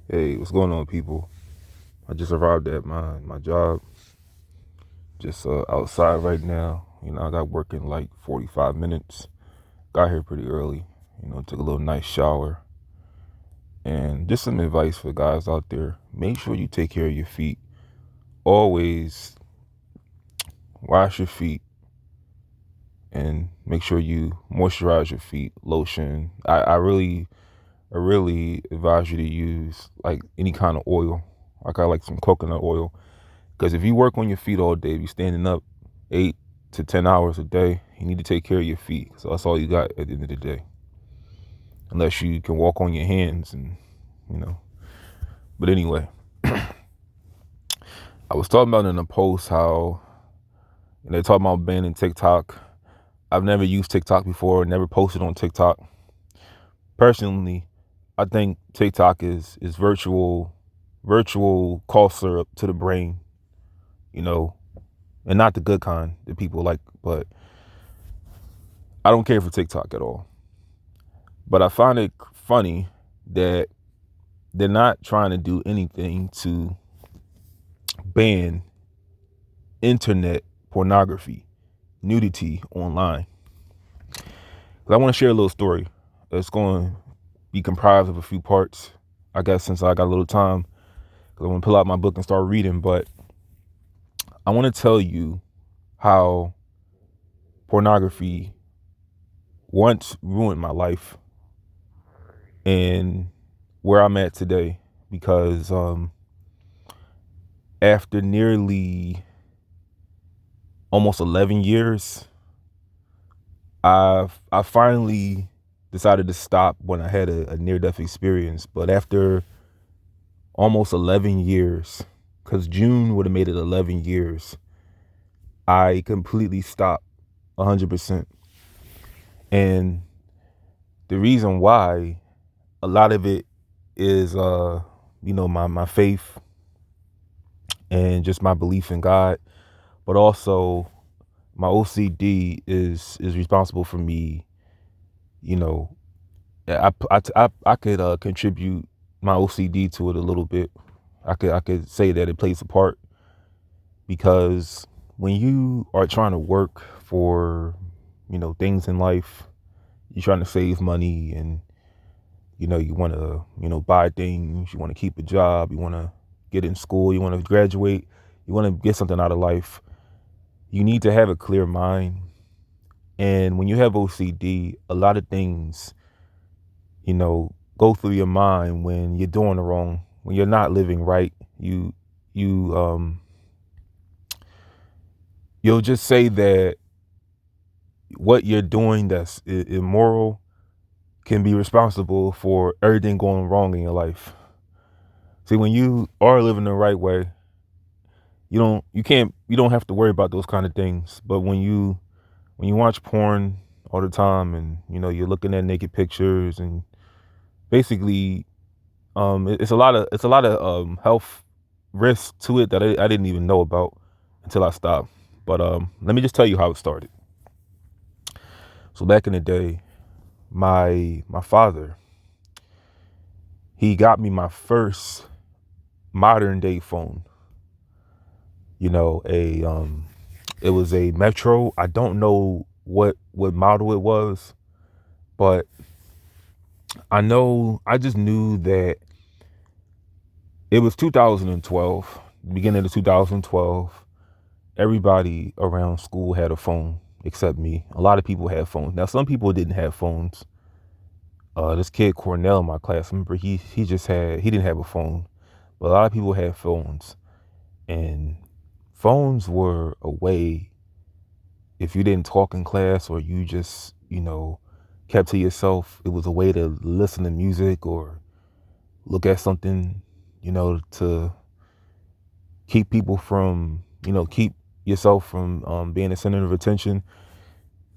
Hey, what's going on, people? I just arrived at my job. Just outside right now. I got work in like 45 minutes. Got here pretty early. Took a little nice shower. And just some advice for guys out there. Make sure you take care of your feet. Always wash your feet and make sure you moisturize your feet. Lotion. I really advise you to use like any kind of oil. Like I like some coconut oil. Because if you work on your feet all day, if you're standing up 8 to 10 hours a day, you need to take care of your feet. So that's all you got at the end of the day. Unless you can walk on your hands and, you know. But anyway, I was talking about in a post how they talk about banning TikTok. I've never used TikTok before, never posted on TikTok. Personally, I think TikTok is virtual cough syrup to the brain, you know, and not the good kind that people like, but I don't care for TikTok at all. But I find it funny that they're not trying to do anything to ban internet pornography, nudity online. 'Cause I want to share a little story that's going to be comprised of a few parts. I guess since I got a little time, because I want to pull out my book and start reading. But I want to tell you how pornography once ruined my life and where I'm at today. Because after nearly almost 11 years, I finally decided to stop when I had a near-death experience. But after almost 11 years, because June would have made it 11 years, I completely stopped 100%. And the reason why, a lot of it is, my faith and just my belief in God, but also my OCD is responsible for me. I could contribute my OCD to it a little bit. I could say that it plays a part because when you are trying to work for things in life, you're trying to save money and you want to buy things, you want to keep a job, you want to get in school, you want to graduate, you want to get something out of life. You need to have a clear mind. And when you have OCD, a lot of things go through your mind when you're doing the wrong, when you're not living right. You you'll just say that what you're doing that's immoral can be responsible for everything going wrong in your life. See, when you are living the right way, you don't have to worry about those kind of things. But when you watch porn all the time and you're looking at naked pictures and basically it's a lot of health risks to it that I didn't even know about until I stopped. But let me just tell you how it started. So back in the day, my father, he got me my first modern day phone. It was a Metro. I don't know what model it was, but I just knew that it was 2012, beginning of 2012. Everybody around school had a phone except me. A lot of people had phones. Now, some people didn't have phones. This kid Cornell in my class, I remember he didn't have a phone, but a lot of people had phones, and phones were a way, if you didn't talk in class or you just kept to yourself, it was a way to listen to music or look at something, to keep people from, keep yourself from being the center of attention.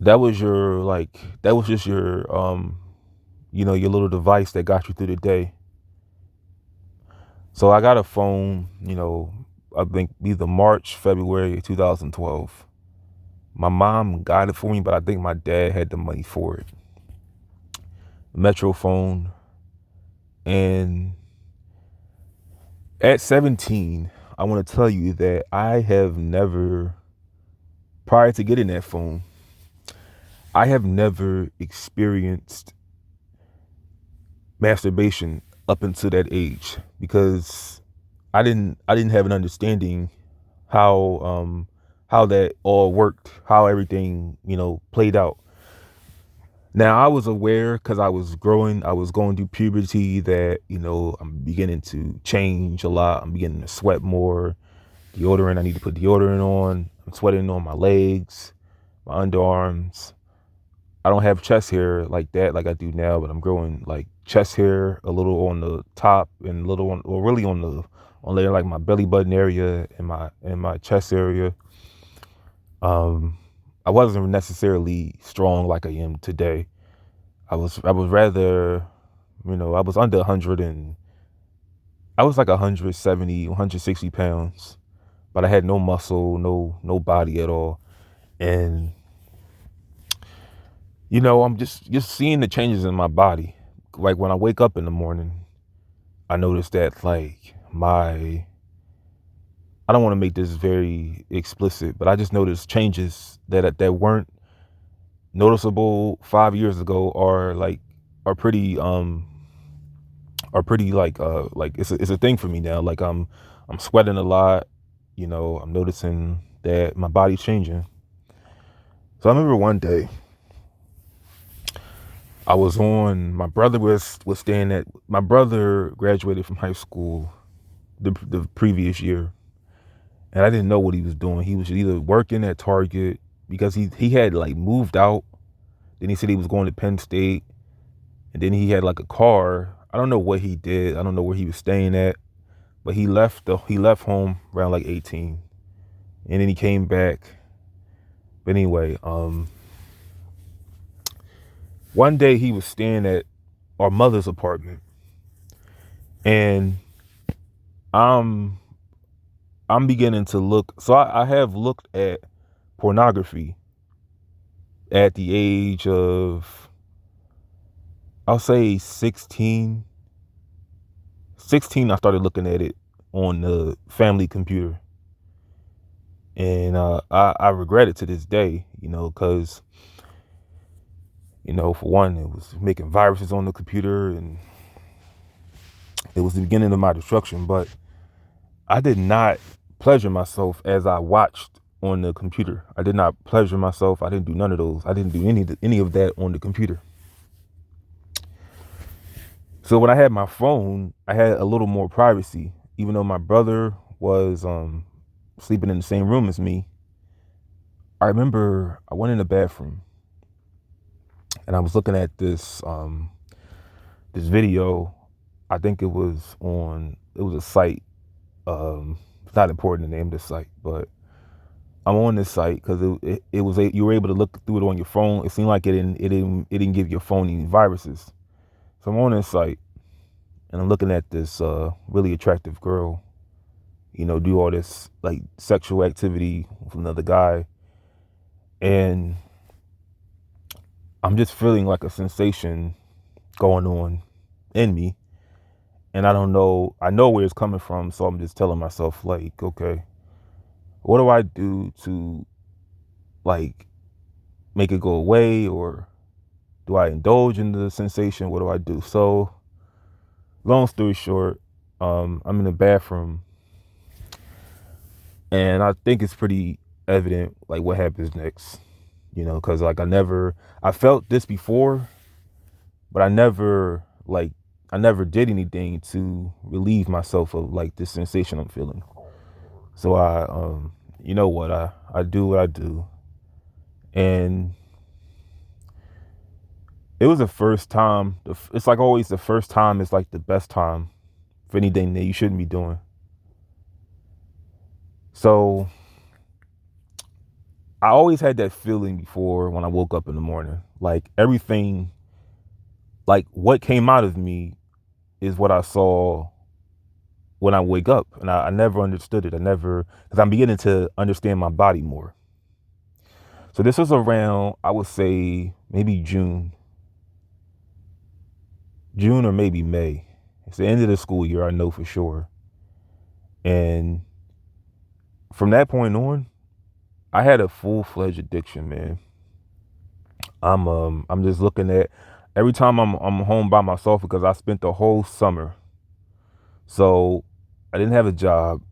That was just your little device that got you through the day. So I got a phone, I think either March, February 2012. My mom got it for me, but I think my dad had the money for it. Metro phone. And At 17, I want to tell you that I have never, prior to getting that phone, I have never experienced masturbation up until that age because I didn't have an understanding how that all worked, how everything, played out. Now I was aware because I was going through puberty that, I'm beginning to change a lot. I'm beginning to sweat more. Deodorant, I need to put deodorant on. I'm sweating on my legs, my underarms. I don't have chest hair like that like I do now, but I'm growing like chest hair a little on the top and a little on, or really on later like my belly button area and my chest area. Um, I wasn't necessarily strong like I am today. I was rather, I was under 100 and I was like 170, 160 pounds, but I had no muscle, no body at all. And I'm just seeing the changes in my body. Like when I wake up in the morning, I notice that like I don't want to make this very explicit, but I just noticed changes that weren't noticeable 5 years ago are pretty like it's a thing for me now. Like I'm sweating a lot, I'm noticing that my body's changing. So I remember one day I was on my brother was staying at my brother graduated from high school the previous year, and I didn't know what he was doing. He was either working at Target because he had like moved out. Then he said he was going to Penn State, and then he had like a car. I don't know what he did. I don't know where he was staying at, but he left home around like 18, and then he came back. But anyway, one day he was staying at our mother's apartment, and I'm I'm beginning to look. So I have looked at pornography at the age of, I'll say 16. 16, I started looking at it on the family computer. And I regret it to this day, because, for one, it was making viruses on the computer and it was the beginning of my destruction. But I did not pleasure myself as I watched on the computer. I did not pleasure myself. I didn't do none of those. I didn't do any of that on the computer. So when I had my phone, I had a little more privacy. Even though my brother was sleeping in the same room as me, I remember I went in the bathroom and I was looking at this video. I think it was a site. It's not important to name this site, but I'm on this site because you were able to look through it on your phone. It seemed like it didn't give your phone any viruses. So I'm on this site and I'm looking at this really attractive girl, do all this like sexual activity with another guy, and I'm just feeling like a sensation going on in me, and I don't know. I know where it's coming from, so I'm just telling myself like, okay, what do I do to like make it go away, or do I indulge in the sensation? What do I do? So, long story short, I'm in the bathroom, and I think it's pretty evident like what happens next, because like I felt this before, but I never did anything to relieve myself of like this sensation I'm feeling. So you know what, I do what I do, and it was the first time. It's like always the first time is like the best time for anything that you shouldn't be doing. So I always had that feeling before when I woke up in the morning, like everything, like what came out of me is what I saw when I wake up, and I never understood it. Because I'm beginning to understand my body more. So this was around, I would say maybe June or maybe May. It's the end of the school year, I know for sure. And from that point on, I had a full-fledged addiction, man. I'm just looking at every time I'm home by myself because I spent the whole summer. So I didn't have a job.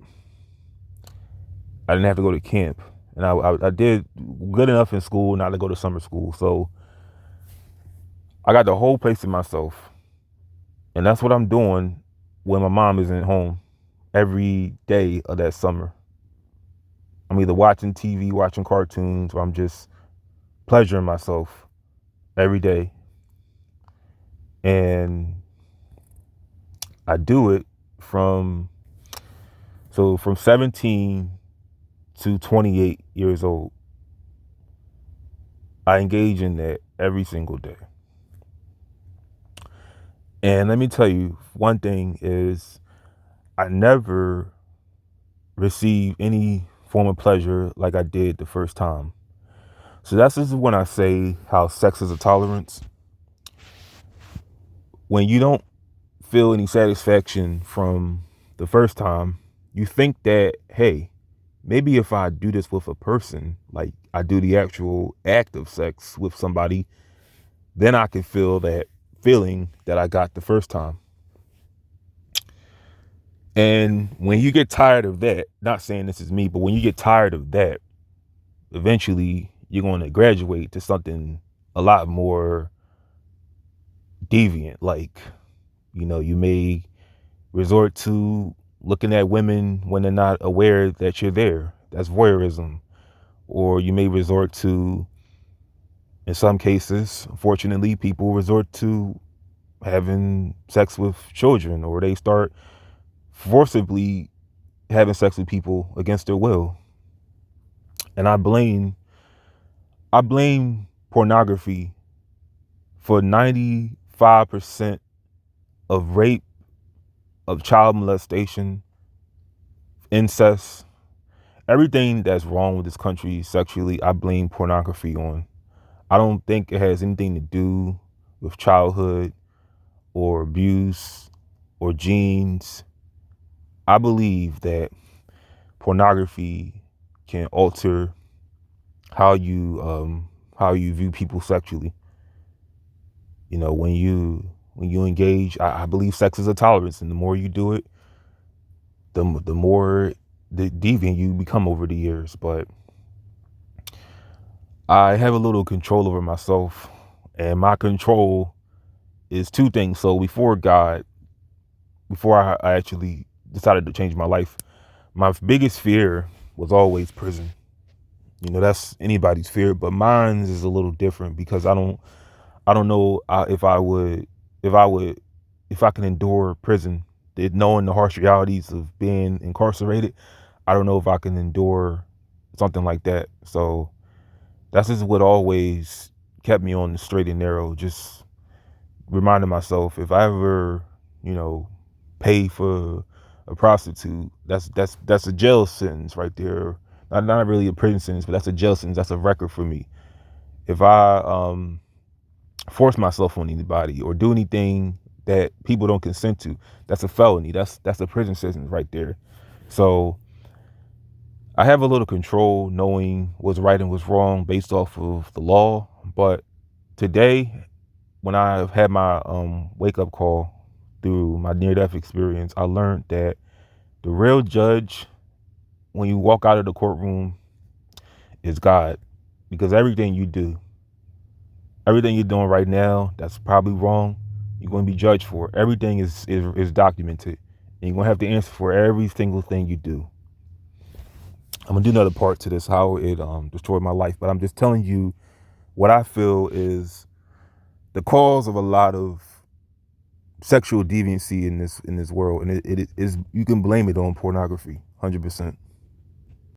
I didn't have to go to camp, and I did good enough in school not to go to summer school. So I got the whole place to myself, and that's what I'm doing when my mom isn't home every day of that summer. I'm either watching TV, watching cartoons, or I'm just pleasuring myself every day. And I do it from from 17 to 28 years old. I engage in that every single day. And let me tell you, one thing is I never received any form of pleasure like I did the first time. So this is when I say how sex is a tolerance. When you don't feel any satisfaction from the first time, you think that, hey, maybe if I do this with a person, like I do the actual act of sex with somebody, then I can feel that feeling that I got the first time. And when you get tired of that, not saying this is me, but when you get tired of that, eventually you're going to graduate to something a lot more deviant. Like, you may resort to looking at women when they're not aware that you're there. That's voyeurism. Or you may resort to, in some cases, unfortunately, people resort to having sex with children, or they start forcibly having sex with people against their will. And I blame pornography for 95% of rape, of child molestation, incest, everything that's wrong with this country sexually. I blame pornography on. I don't think it has anything to do with childhood or abuse or genes. I believe that pornography can alter how you view people sexually. When you engage, I believe sex is a tolerance, and the more you do it, the more the deviant you become over the years. But I have a little control over myself, and my control is two things. So before I actually decided to change my life, my biggest fear was always prison. That's anybody's fear, but mine is a little different because I don't know if I can endure prison. Knowing the harsh realities of being incarcerated, I don't know if I can endure something like that. So that's just what always kept me on the straight and narrow. Just reminding myself, if I ever, pay for a prostitute, that's a jail sentence right there. Not really a prison sentence, but that's a jail sentence. That's a record for me. If I force myself on anybody or do anything that people don't consent to, that's a felony. That's a prison sentence right there. So I have a little control knowing what's right and what's wrong based off of the law. But today, when I had my wake up call through my near death experience, I learned that the real judge when you walk out of the courtroom is God. Because everything you're doing right now that's probably wrong, you're going to be judged for. Everything is documented, and you're going to have to answer for every single thing you do. I'm going to do another part to this, how it destroyed my life, but I'm just telling you what I feel is the cause of a lot of sexual deviancy in this world, and it is, you can blame it on pornography 100%.